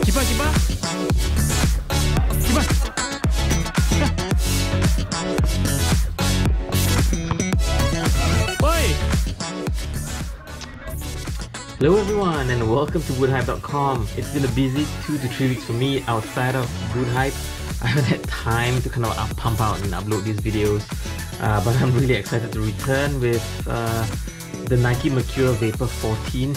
Kipas, kipas. Kipas. Oi! Hello everyone and welcome to boothype.com. It's been a busy 2 to 3 weeks for me outside of Boot Hype. I haven't had time to kind of pump out and upload these videos, but I'm really excited to return with the Nike Mercurial Vapor 14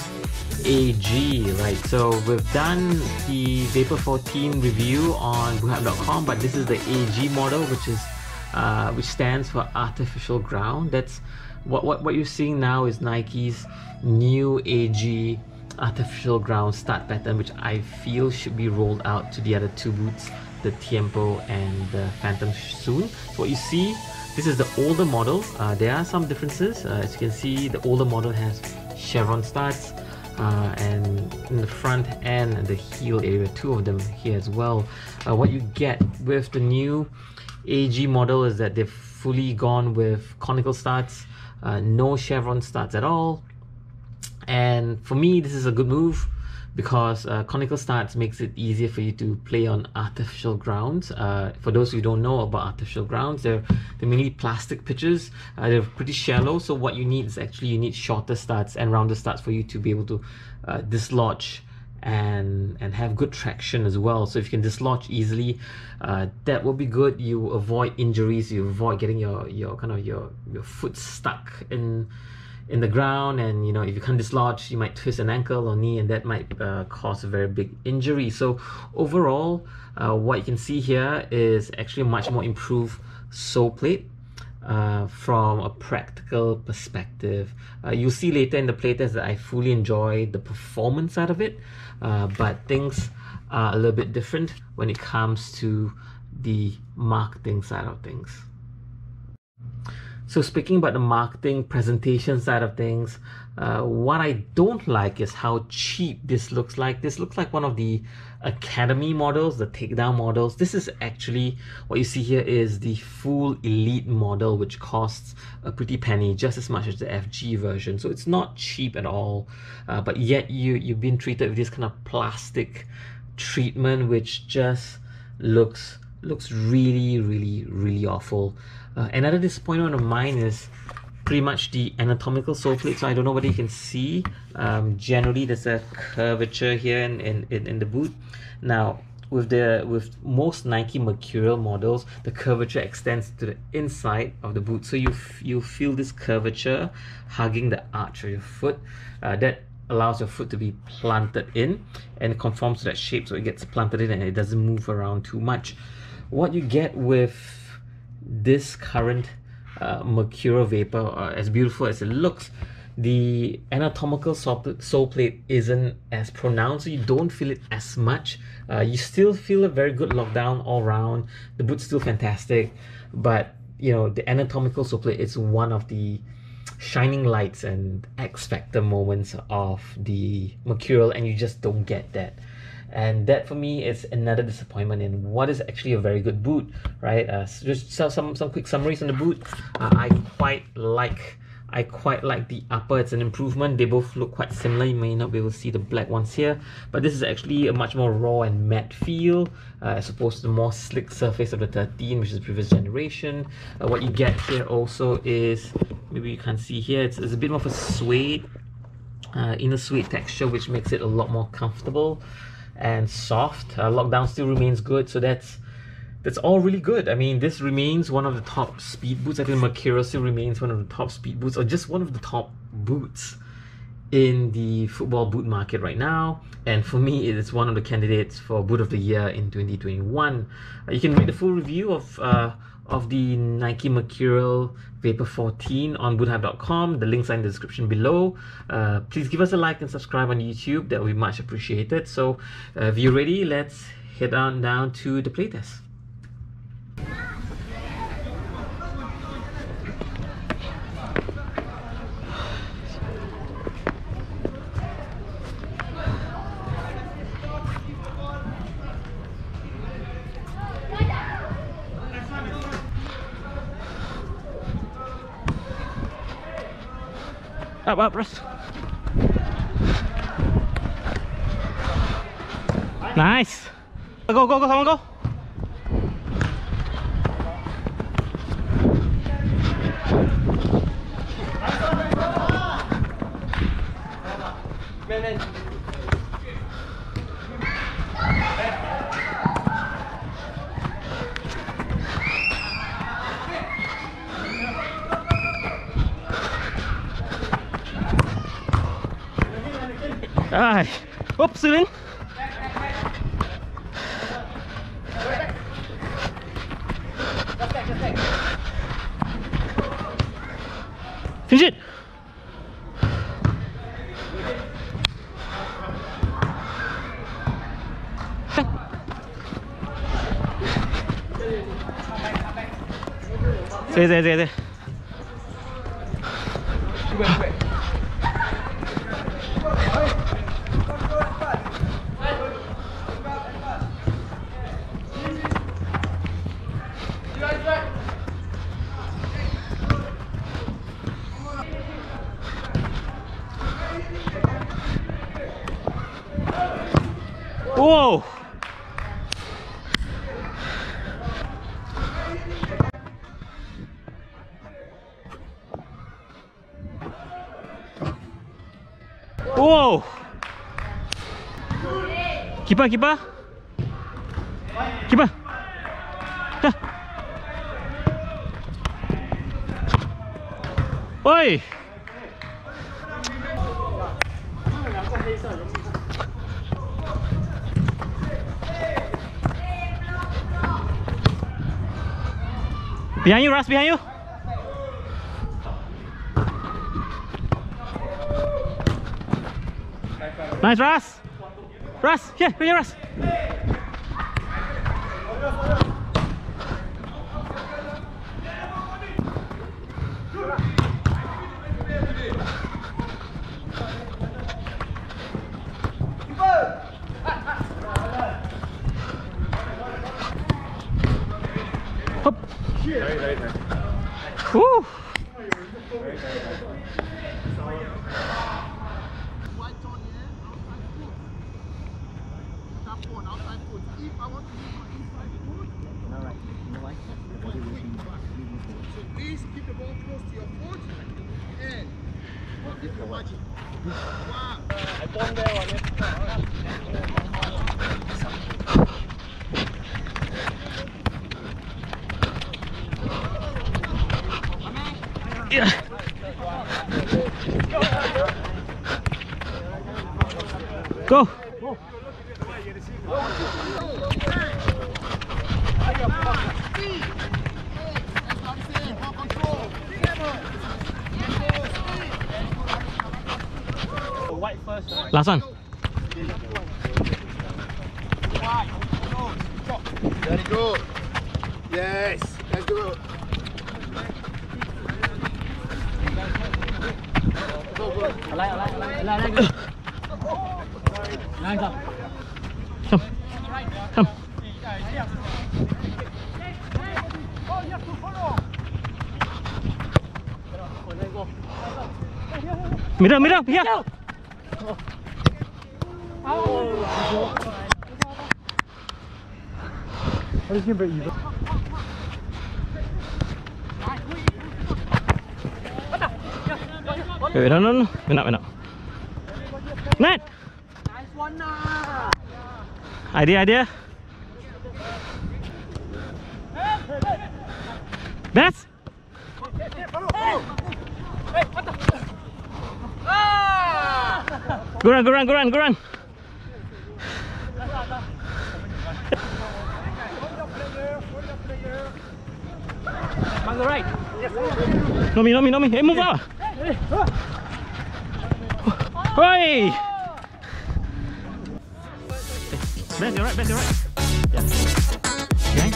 AG, right? So we've done the Vapor 14 review on boothype.com, but this is the AG model, which stands for artificial ground. That's what you're seeing now is Nike's new AG artificial ground start pattern, which I feel should be rolled out to the other two boots, the Tiempo and the Phantom soon. So what you see, this is the older model. There are some differences. As you can see, the older model has chevron studs, and in the front and the heel area, two of them here as well. What you get with the new AG model is that they've fully gone with conical studs, no chevron studs at all. And for me, this is a good move because conical studs makes it easier for you to play on artificial grounds. For those who don't know about artificial grounds, they're mainly plastic pitches. They're pretty shallow, so what you need is actually you need shorter studs and rounder studs for you to be able to dislodge and have good traction as well. So if you can dislodge easily, that will be good. You avoid injuries, you avoid getting your foot stuck in the ground, and you know, if you can't dislodge, you might twist an ankle or knee, and that might cause a very big injury. So overall, what you can see here is actually a much more improved sole plate. From a practical perspective, you'll see later in the playtest that I fully enjoy the performance side of it, but things are a little bit different when it comes to the marketing side of things. So speaking about the marketing presentation side of things, what I don't like is how cheap this looks like. This looks like one of the Academy models, the takedown models. This is actually, what you see here is the full elite model, which costs a pretty penny, just as much as the FG version. So it's not cheap at all, but yet you've been treated with this kind of plastic treatment, which just looks really awful. Another disappointment of mine is pretty much the anatomical sole plate. So I don't know whether you can see, generally there's a curvature here in the boot. Now with most Nike Mercurial models, the curvature extends to the inside of the boot, so you feel this curvature hugging the arch of your foot. That allows your foot to be planted in and conforms to that shape, so it gets planted in and it doesn't move around too much. What you get with this current Mercurial Vapor, as beautiful as it looks, the anatomical sole plate isn't as pronounced, so you don't feel it as much. You still feel a very good lockdown all around. The boot's still fantastic, but you know, the anatomical sole plate is one of the shining lights and X factor moments of the Mercurial, and you just don't get that. And that for me is another disappointment in what is actually a very good boot, right? So just some quick summaries on the boot. I quite like the upper. It's an improvement. They both look quite similar. You may not be able to see the black ones here, but this is actually a much more raw and matte feel, as opposed to the more slick surface of the 13, which is the previous generation. What you get here also is, maybe you can't see here, it's a bit more of a suede, inner suede texture, which makes it a lot more comfortable and soft. Lockdown still remains good, so that's all really good. I mean, this remains one of the top speed boots. I think Mercurial still remains one of the top speed boots, or just one of the top boots in the football boot market right now. And for me, it is one of the candidates for Boot of the Year in 2021. You can read the full review of the Nike Mercurial Vapor 14 on boothype.com. The links are in the description below. Please give us a like and subscribe on YouTube. That would be much appreciated. So if you're ready, let's head on down to the playtest. Up, rest. Nice. Go, go, go, come on, go. Alright. Oops, Celine. Finish it. There. Whoa! Whoa! Keeper. Oi! Behind you, Russ, behind you. Nice, Russ. Russ, here, Russ. Hop. Woo. So please keep the ball close to your foot and keep your margin. Wow. Yeah. Go. Last one. Very good. Yes, let's do it. Come. Middle, here. Wait, no. We're not. Net. Nice one. Idea. Best. Go run. On the right. No me. Hey, move out. Hey! Best, you're right. Yeah. Okay.